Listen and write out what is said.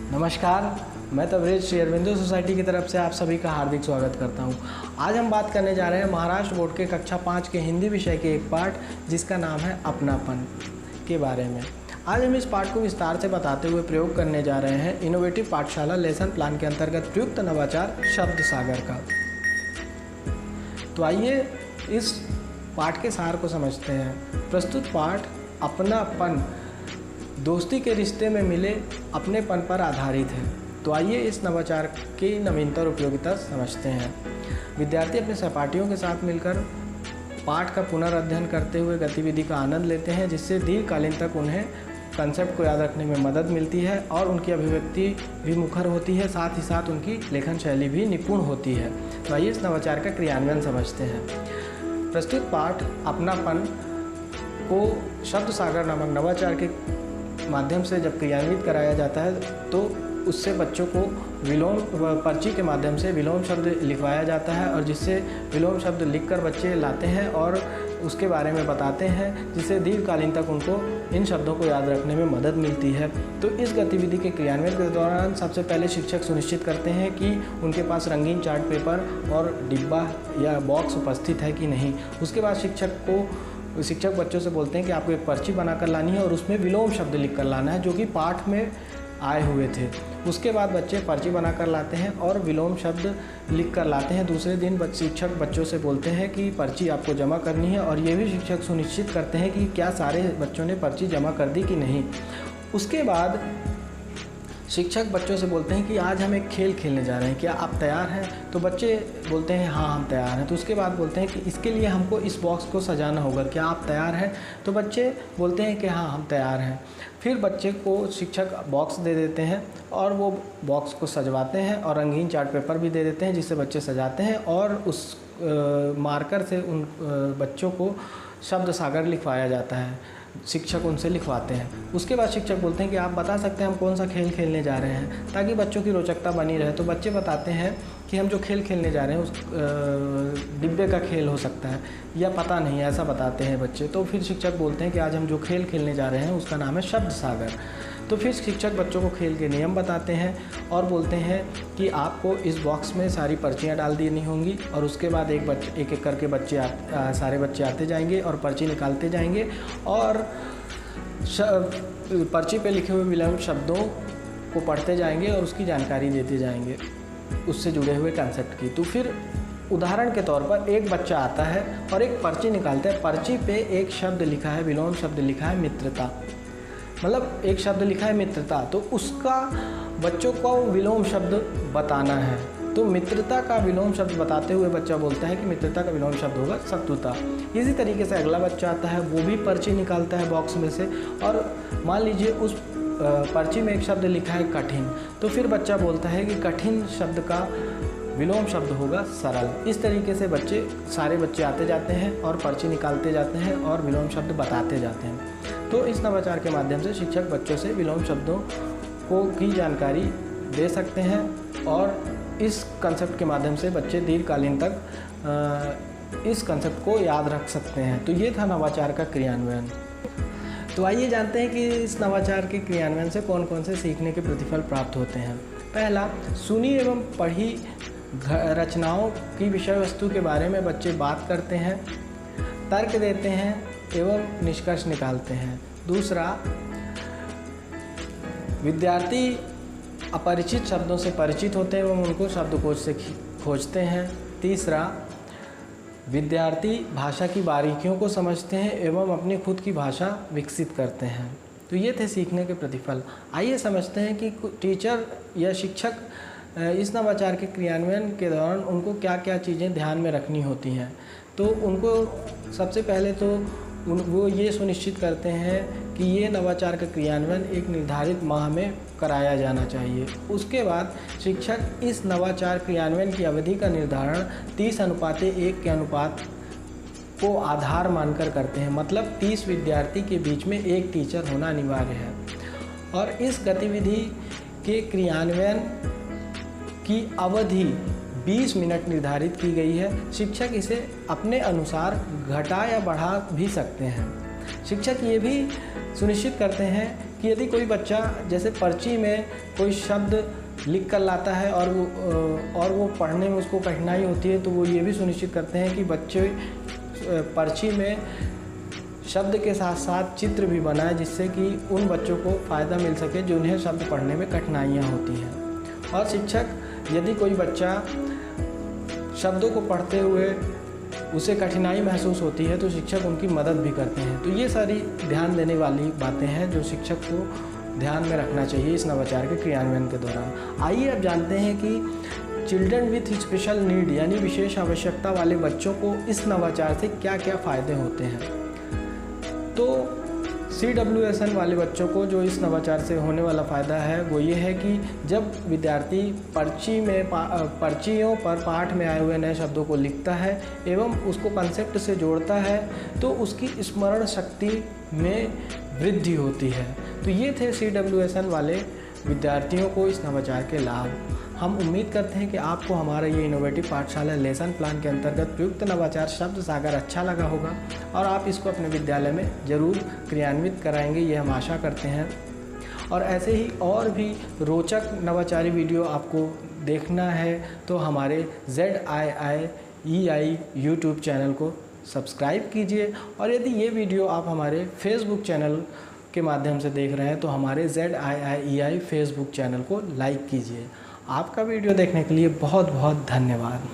नमस्कार, मैं तबरेज श्री अरविंदो सोसाइटी की तरफ से आप सभी का हार्दिक स्वागत करता हूं। आज हम बात करने जा रहे हैं महाराष्ट्र बोर्ड के कक्षा 5 के हिंदी विषय के एक पाठ जिसका नाम है अपनापन के बारे में। आज हम इस पाठ को विस्तार से बताते हुए प्रयोग करने जा रहे हैं इनोवेटिव पाठशाला लेसन प्लान के अंतर्गत प्रयुक्त नवाचार शब्द सागर का। तो आइए इस पाठ के सार को समझते हैं। प्रस्तुत पाठ अपनापन दोस्ती के रिश्ते में मिले अपनेपन पर आधारित है। तो आइए इस नवाचार की नवीनता और उपयोगिता समझते हैं। विद्यार्थी अपने सहपाठियों के साथ मिलकर पाठ का पुनर्अध्ययन करते हुए गतिविधि का आनंद लेते हैं, जिससे दीर्घकालीन तक उन्हें कंसेप्ट को याद रखने में मदद मिलती है और उनकी अभिव्यक्ति भी मुखर होती है, साथ ही साथ उनकी लेखन शैली भी निपुण होती है। तो आइए इस नवाचार का क्रियान्वयन समझते हैं। प्रस्तुत पाठ अपनापन को शब्द सागर नामक नवाचार के माध्यम से जब क्रियान्वित कराया जाता है तो उससे बच्चों को विलोम पर्ची के माध्यम से विलोम शब्द लिखवाया जाता है, और जिससे विलोम शब्द लिखकर बच्चे लाते हैं और उसके बारे में बताते हैं, जिससे दीर्घकालीन तक उनको इन शब्दों को याद रखने में मदद मिलती है। तो इस गतिविधि के क्रियान्वयन के दौरान सबसे पहले शिक्षक सुनिश्चित करते हैं कि उनके पास रंगीन चार्ट पेपर और डिब्बा या बॉक्स उपस्थित है कि नहीं। उसके बाद शिक्षक बच्चों से बोलते हैं कि आपको एक पर्ची बनाकर लानी है और उसमें विलोम शब्द लिख कर लाना है जो कि पाठ में आए हुए थे। उसके बाद बच्चे पर्ची बनाकर लाते हैं और विलोम शब्द लिख कर लाते हैं। दूसरे दिन शिक्षक बच्चों से बोलते हैं कि पर्ची आपको जमा करनी है, और ये भी शिक्षक सुनिश्चित करते हैं कि क्या सारे बच्चों ने पर्ची जमा कर दी कि नहीं। उसके बाद शिक्षक बच्चों से बोलते हैं कि आज हम एक खेल खेलने जा रहे हैं, क्या आप तैयार हैं? तो बच्चे बोलते हैं हाँ हम तैयार हैं। तो उसके बाद बोलते हैं कि इसके लिए हमको इस बॉक्स को सजाना होगा, क्या आप तैयार हैं? तो बच्चे बोलते हैं कि हाँ हम तैयार हैं। फिर बच्चे को शिक्षक बॉक्स दे देते हैं और वो बॉक्स को सजवाते हैं और रंगीन चार्ट पेपर भी दे देते हैं, जिससे बच्चे सजाते हैं और उस मार्कर से उन बच्चों को शब्द सागर लिखवाया जाता है। शिक्षक उनसे लिखवाते हैं। उसके बाद शिक्षक बोलते हैं कि आप बता सकते हैं हम कौन सा खेल खेलने जा रहे हैं, ताकि बच्चों की रोचकता बनी रहे। तो बच्चे बताते हैं कि हम जो खेल खेलने जा रहे हैं उस डिब्बे का खेल हो सकता है या पता नहीं, ऐसा बताते हैं बच्चे। तो फिर शिक्षक बोलते हैं कि आज हम जो खेल खेलने जा रहे हैं उसका नाम है शब्द सागर। तो फिर शिक्षक बच्चों को खेल के नियम बताते हैं और बोलते हैं कि आपको इस बॉक्स में सारी पर्चियाँ डाल देनी होंगी, और उसके बाद एक एक करके सारे बच्चे आते जाएंगे और पर्ची निकालते जाएंगे और पर्ची पे लिखे हुए विलोम शब्दों को पढ़ते जाएंगे और उसकी जानकारी देते जाएंगे उससे जुड़े हुए कंसेप्ट की। तो फिर उदाहरण के तौर पर एक बच्चा आता है और एक पर्ची निकालता है। पर्ची पे एक शब्द लिखा है, विलोम शब्द लिखा है मित्रता, मतलब एक शब्द लिखा है मित्रता, तो उसका बच्चों को विलोम शब्द बताना है। तो मित्रता का विलोम शब्द बताते हुए बच्चा बोलता है कि मित्रता का विलोम शब्द होगा शत्रुता। इसी तरीके से अगला बच्चा आता है, वो भी पर्ची निकालता है बॉक्स में से, और मान लीजिए उस पर्ची में एक शब्द लिखा है कठिन, तो फिर बच्चा बोलता है कि कठिन शब्द का विलोम शब्द होगा सरल। इस तरीके से सारे बच्चे आते जाते हैं और पर्ची निकालते जाते हैं और विलोम शब्द बताते जाते हैं। तो इस नवाचार के माध्यम से शिक्षक बच्चों से विलोम शब्दों की जानकारी दे सकते हैं और इस कंसेप्ट के माध्यम से बच्चे दीर्घकालीन तक इस कंसेप्ट को याद रख सकते हैं। तो ये था नवाचार का क्रियान्वयन। तो आइए जानते हैं कि इस नवाचार के क्रियान्वयन से कौन कौन से सीखने के प्रतिफल प्राप्त होते हैं। पहला, सुनी एवं पढ़ी रचनाओं की विषय वस्तु के बारे में बच्चे बात करते हैं, तर्क देते हैं एवं निष्कर्ष निकालते हैं। दूसरा, विद्यार्थी अपरिचित शब्दों से परिचित होते हैं एवं उनको शब्दकोश से खोजते हैं। तीसरा, विद्यार्थी भाषा की बारीकियों को समझते हैं एवं अपनी खुद की भाषा विकसित करते हैं। तो ये थे सीखने के प्रतिफल। आइए समझते हैं कि वो या शिक्षक इस नवाचार के क्रियान्वयन के दौरान उनको क्या क्या चीज़ें ध्यान में रखनी होती हैं। तो उनको सबसे पहले तो वो ये सुनिश्चित करते हैं कि ये नवाचार का क्रियान्वयन एक निर्धारित माह में कराया जाना चाहिए। उसके बाद शिक्षक इस नवाचार क्रियान्वयन की अवधि का निर्धारण 30:1 के अनुपात को आधार मानकर करते हैं, मतलब 30 विद्यार्थी के बीच में एक टीचर होना अनिवार्य है। और इस गतिविधि के क्रियान्वयन की अवधि 20 मिनट निर्धारित की गई है। शिक्षक इसे अपने अनुसार घटा या बढ़ा भी सकते हैं। शिक्षक ये भी सुनिश्चित करते हैं कि यदि कोई बच्चा जैसे पर्ची में कोई शब्द लिख कर लाता है और वो पढ़ने में उसको कठिनाई होती है, तो वो ये भी सुनिश्चित करते हैं कि बच्चे पर्ची में शब्द के साथ साथ चित्र भी बनाए, जिससे कि उन बच्चों को फ़ायदा मिल सके जिन्हें शब्द पढ़ने में कठिनाइयाँ होती हैं। और शिक्षक यदि कोई बच्चा शब्दों को पढ़ते हुए उसे कठिनाई महसूस होती है तो शिक्षक उनकी मदद भी करते हैं। तो ये सारी ध्यान देने वाली बातें हैं जो शिक्षक को ध्यान में रखना चाहिए इस नवाचार के क्रियान्वयन के दौरान। आइए अब जानते हैं कि चिल्ड्रन विथ स्पेशल नीड यानी विशेष आवश्यकता वाले बच्चों को इस नवाचार से क्या क्या फ़ायदे होते हैं। तो CWSN वाले बच्चों को जो इस नवाचार से होने वाला फ़ायदा है वो ये है कि जब विद्यार्थी पर्चियों पर पाठ में आए हुए नए शब्दों को लिखता है एवं उसको कंसेप्ट से जोड़ता है तो उसकी स्मरण शक्ति में वृद्धि होती है। तो ये थे CWSN वाले विद्यार्थियों को इस नवाचार के लाभ। हम उम्मीद करते हैं कि आपको हमारा ये इनोवेटिव पाठशाला लेसन प्लान के अंतर्गत प्रयुक्त नवाचार शब्द सागर अच्छा लगा होगा और आप इसको अपने विद्यालय में ज़रूर क्रियान्वित कराएंगे, ये हम आशा करते हैं। और ऐसे ही और भी रोचक नवाचारी वीडियो आपको देखना है तो हमारे ZIIEI यूट्यूब चैनल को सब्सक्राइब कीजिए। और यदि ये वीडियो आप हमारे फेसबुक चैनल के माध्यम से देख रहे हैं तो हमारे ZIIEI फेसबुक चैनल को लाइक कीजिए। आपका वीडियो देखने के लिए बहुत बहुत धन्यवाद।